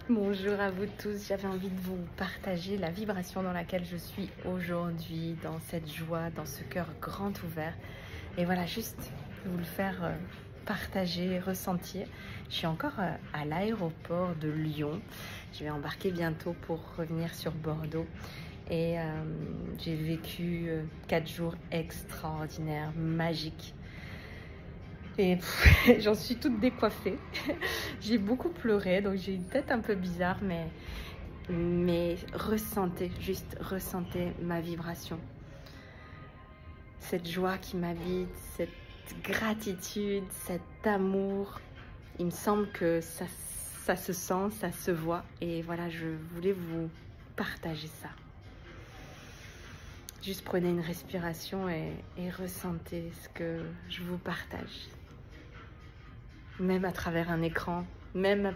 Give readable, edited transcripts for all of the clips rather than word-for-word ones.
Bonjour à vous tous, j'avais envie de vous partager la vibration dans laquelle je suis aujourd'hui, dans cette joie, dans ce cœur grand ouvert. Et voilà, juste vous le faire partager, ressentir. Je suis encore à l'aéroport de Lyon. Je vais embarquer bientôt pour revenir sur Bordeaux. Et j'ai vécu 4 jours extraordinaires, magiques. Et j'en suis toute décoiffée. J'ai beaucoup pleuré, donc j'ai une tête un peu bizarre, mais ressentez, juste ressentez ma vibration. Cette joie qui m'habite, cette gratitude, cet amour. Il me semble que ça se sent, ça se voit. Et voilà, je voulais vous partager ça. Juste prenez une respiration et ressentez ce que je vous partage. Même à travers un écran, même à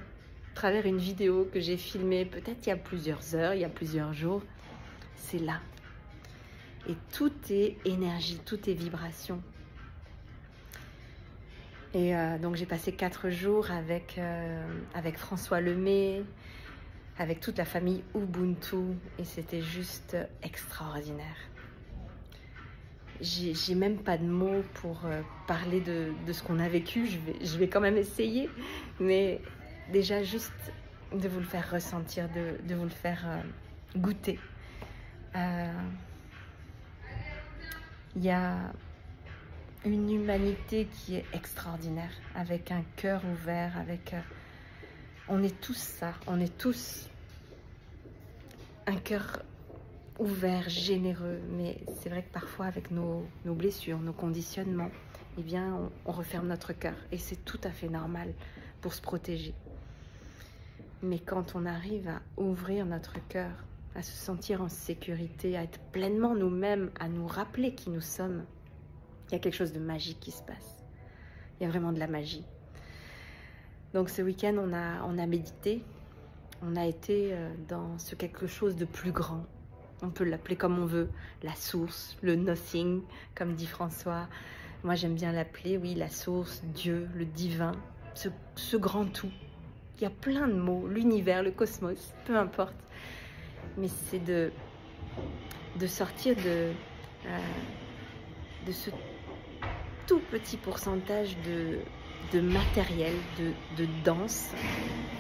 travers une vidéo que j'ai filmée peut-être il y a plusieurs heures, il y a plusieurs jours, c'est là. Et tout est énergie, tout est vibration. Et donc j'ai passé 4 jours avec François Lemay, avec toute la famille Ubuntu, et c'était juste extraordinaire. J'ai même pas de mots pour parler de ce qu'on a vécu. Je vais quand même essayer, mais déjà juste de vous le faire ressentir, de vous le faire goûter. Il y a une humanité qui est extraordinaire, avec un cœur ouvert, on est tous ça, on est tous un cœur ouvert, généreux, mais c'est vrai que parfois avec nos blessures, nos conditionnements, eh bien on referme notre cœur et c'est tout à fait normal pour se protéger. Mais quand on arrive à ouvrir notre cœur, à se sentir en sécurité, à être pleinement nous-mêmes, à nous rappeler qui nous sommes, il y a quelque chose de magique qui se passe. Il y a vraiment de la magie. Donc ce week-end, on a médité, on a été dans ce quelque chose de plus grand. On peut l'appeler comme on veut, la source, le nothing, comme dit François. Moi, j'aime bien l'appeler, oui, la source, Dieu, le divin, ce grand tout. Il y a plein de mots, l'univers, le cosmos, peu importe. Mais c'est de sortir de ce tout petit pourcentage de matériel, de dense,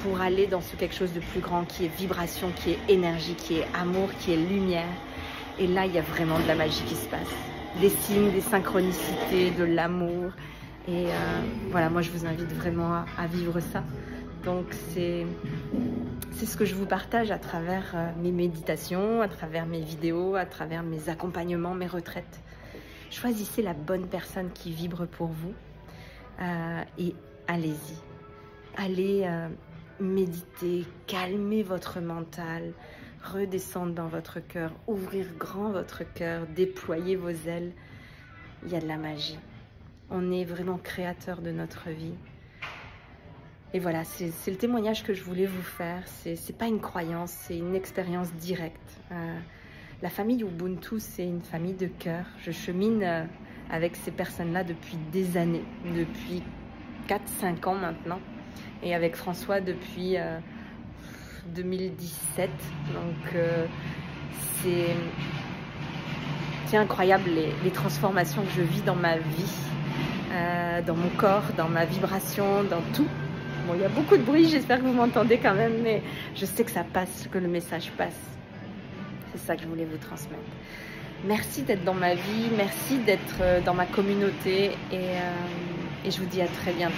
pour aller dans ce quelque chose de plus grand qui est vibration, qui est énergie, qui est amour, qui est lumière. Et là, il y a vraiment de la magie qui se passe. Des signes, des synchronicités, de l'amour. Et voilà, moi je vous invite vraiment à vivre ça. Donc c'est ce que je vous partage à travers mes méditations, à travers mes vidéos, à travers mes accompagnements, mes retraites. Choisissez la bonne personne qui vibre pour vous et allez-y. Allez méditer, calmer votre mental, redescendre dans votre cœur, ouvrir grand votre cœur, déployer vos ailes. Il y a de la magie. On est vraiment créateur de notre vie. Et voilà, c'est le témoignage que je voulais vous faire. C'est pas une croyance, c'est une expérience directe. La famille Ubuntu, c'est une famille de cœur. Je chemine avec ces personnes-là depuis des années, depuis 4-5 ans maintenant. Et avec François depuis 2017. Donc c'est incroyable les transformations que je vis dans ma vie, dans mon corps, dans ma vibration, dans tout. Bon, il y a beaucoup de bruit, j'espère que vous m'entendez quand même, mais je sais que ça passe, que le message passe. C'est ça que je voulais vous transmettre. Merci d'être dans ma vie, merci d'être dans ma communauté et je vous dis à très bientôt.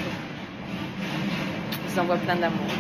Je vous envoie plein d'amour.